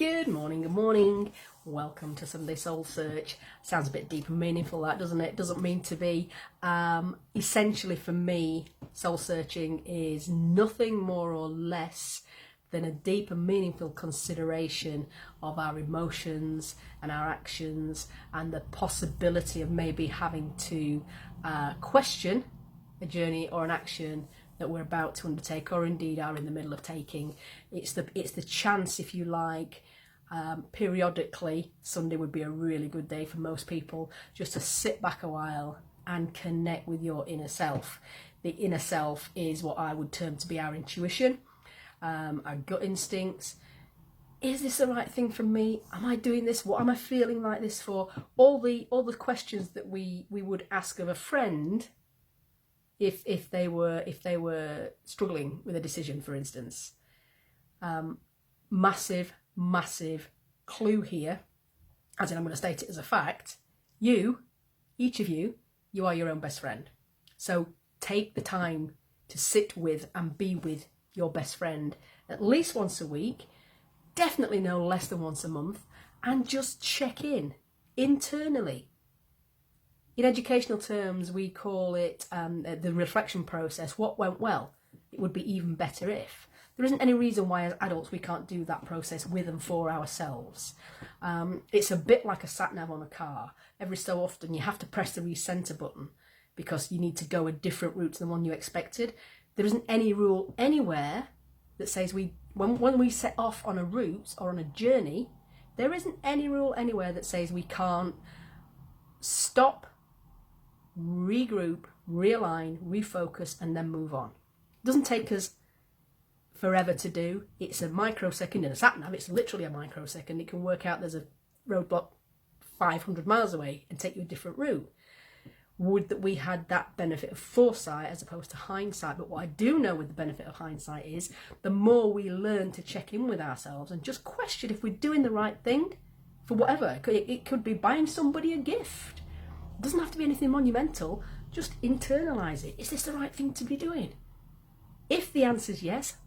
Good morning, good morning. Welcome to Sunday Soul Search. Sounds a bit deep and meaningful, that, doesn't it? Doesn't mean to be. Essentially for me, soul searching is nothing more or less than a deep and meaningful consideration of our emotions and our actions and the possibility of maybe having to question a journey or an action that we're about to undertake or indeed are in the middle of taking. It's the chance, if you like, periodically. Sunday would be a really good day for most people, just to sit back a while and connect with your inner self. The inner self is what I would term to be our intuition, our gut instincts. Is this the right thing for me? Am I doing this? What am I feeling like this for? All the questions that we would ask of a friend if they were struggling with a decision, for instance. Massive clue here, as in I'm going to state it as a fact. Each of you are your own best friend. So take the time to sit with and be with your best friend at least once a week, definitely no less than once a month, and just check in internally. In educational terms, we call it the reflection process. What went well? It would be even better if. There isn't any reason why as adults we can't do that process with and for ourselves. It's a bit like a sat-nav on a car. Every so often you have to press the recenter button because you need to go a different route to the one you expected. There isn't any rule anywhere that says when we set off on a route or on a journey, there isn't any rule anywhere that says we can't stop, regroup, realign, refocus, and then move on. It doesn't take us forever to do. It's a microsecond in a sat-nav. It's literally a microsecond. It can work out there's a roadblock 500 miles away and take you a different route. Would that we had that benefit of foresight as opposed to hindsight. But what I do know with the benefit of hindsight is the more we learn to check in with ourselves and just question if we're doing the right thing for whatever. It could be buying somebody a gift. It doesn't have to be anything monumental. Just internalise it. Is this the right thing to be doing? If the answer is yes,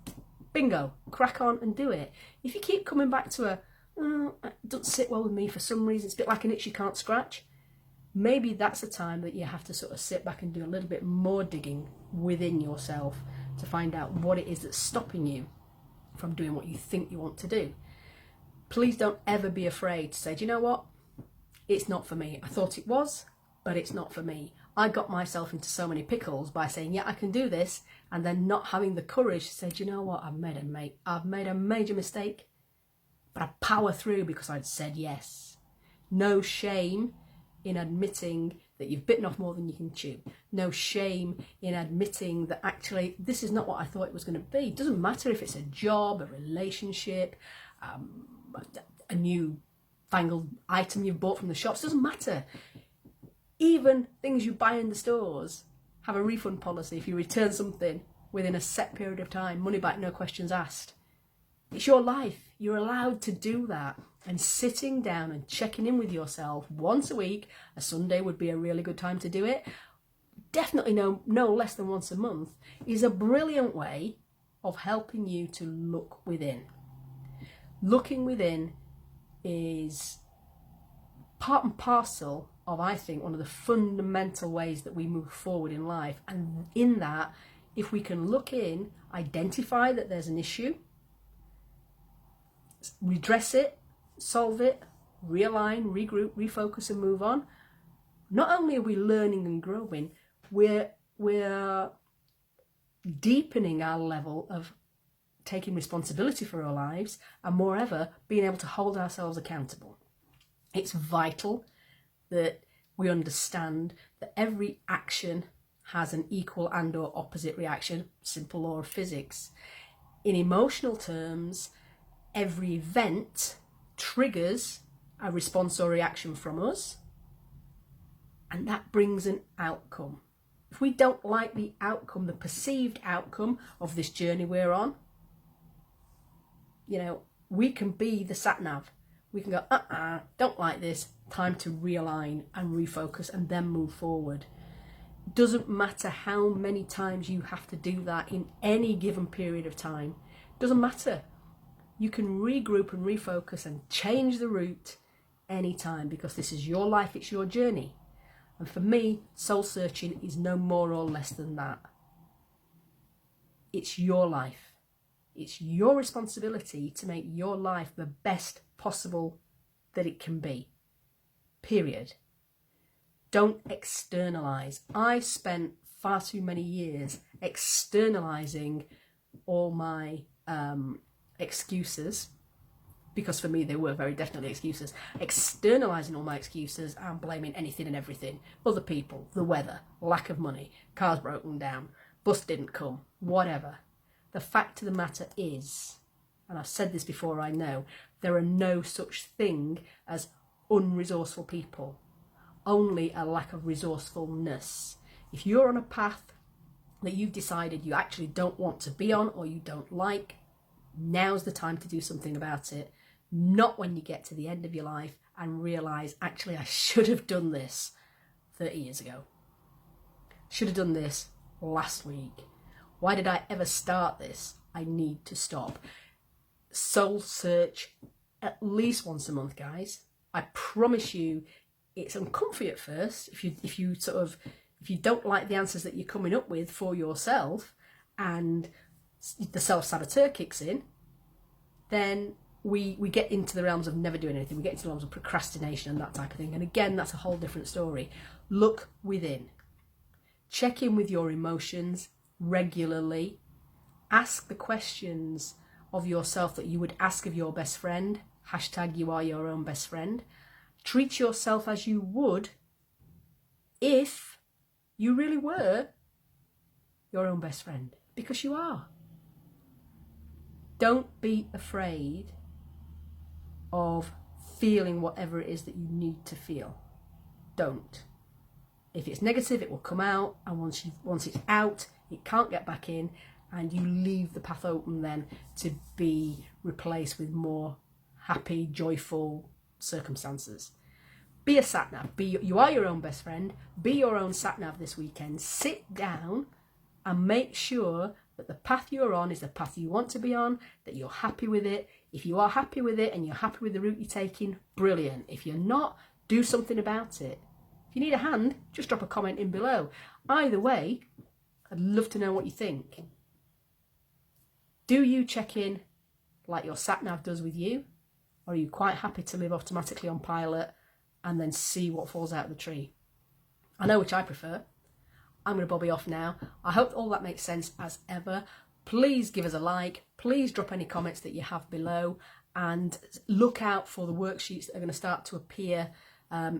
bingo, crack on and do it. If you keep coming back to it doesn't sit well with me for some reason, it's a bit like an itch you can't scratch, maybe that's a time that you have to sort of sit back and do a little bit more digging within yourself to find out what it is that's stopping you from doing what you think you want to do. Please don't ever be afraid to say, do you know what? It's not for me. I thought it was, but it's not for me. I got myself into so many pickles by saying, yeah, I can do this, and then not having the courage to say, do you know what? I've made a major mistake, but I power through because I'd said yes. No shame in admitting that you've bitten off more than you can chew. No shame in admitting that actually this is not what I thought it was going to be. It doesn't matter if it's a job, a relationship, a new fangled item you've bought from the shops. It doesn't matter. Even things you buy in the stores have a refund policy if you return something within a set period of time. Money back, no questions asked. It's your life. You're allowed to do that. And sitting down and checking in with yourself once a week, a Sunday would be a really good time to do it, definitely no less than once a month, is a brilliant way of helping you to look within. Looking within is part and parcel of, I think, one of the fundamental ways that we move forward in life. And in that, if we can look in, identify that there's an issue, redress it, solve it, realign, regroup, refocus, and move on, not only are we learning and growing, we're deepening our level of taking responsibility for our lives, and moreover, being able to hold ourselves accountable. It's vital that we understand that every action has an equal and or opposite reaction, simple law of physics. In emotional terms, every event triggers a response or reaction from us, and that brings an outcome. If we don't like the outcome, the perceived outcome of this journey we're on, we can be the sat-nav. We can go, don't like this, time to realign and refocus and then move forward. Doesn't matter how many times you have to do that in any given period of time. Doesn't matter. You can regroup and refocus and change the route anytime, because this is your life, it's your journey. And for me, soul searching is no more or less than that. It's your life. It's your responsibility to make your life the best possible that it can be. Period. Don't externalize. I spent far too many years externalizing all my excuses, because for me they were very definitely excuses, externalizing all my excuses and blaming anything and everything. Other people, the weather, lack of money, cars broken down, bus didn't come, whatever. The fact of the matter is, and I've said this before, I know, there are no such thing as unresourceful people, only a lack of resourcefulness. If you're on a path that you've decided you actually don't want to be on or you don't like, now's the time to do something about it. Not when you get to the end of your life and realise, actually, I should have done this 30 years ago. Should have done this last week. Why did I ever start this? I need to stop. Soul search at least once a month, guys. I promise you, it's uncomfy at first. If you don't like the answers that you're coming up with for yourself, and the self-saboteur kicks in, then we get into the realms of never doing anything. We get into the realms of procrastination and that type of thing. And again, that's a whole different story. Look within. Check in with your emotions regularly. Ask the questions of yourself that you would ask of your best friend. Hashtag you are your own best friend. Treat yourself as you would if you really were your own best friend, because you are. Don't be afraid of feeling whatever it is that you need to feel. Don't. If it's negative, it will come out, and once it's out, it can't get back in, and you leave the path open then to be replaced with more happy, joyful circumstances. Be a sat-nav. You are your own best friend. Be your own sat-nav this weekend. Sit down and make sure that the path you're on is the path you want to be on, that you're happy with it. If you are happy with it and you're happy with the route you're taking, brilliant. If you're not, do something about it. If you need a hand, just drop a comment in below. Either way, I'd love to know what you think. Do you check in like your sat-nav does with you? Or are you quite happy to live automatically on pilot and then see what falls out of the tree? I know which I prefer. I'm going to bobby off now. I hope all that makes sense as ever. Please give us a like. Please drop any comments that you have below, and look out for the worksheets that are going to start to appear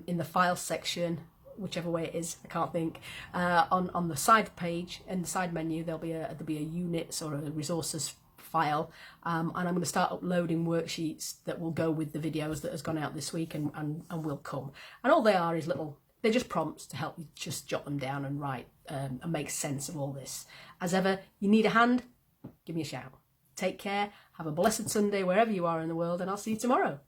in the file section, whichever way it is, I can't think. On the side page, in the side menu, there'll be a units or a resources file, and I'm going to start uploading worksheets that will go with the videos that has gone out this week and will come. And all they are is they're just prompts to help you just jot them down and write and make sense of all this. As ever, you need a hand, give me a shout. Take care, have a blessed Sunday wherever you are in the world, and I'll see you tomorrow.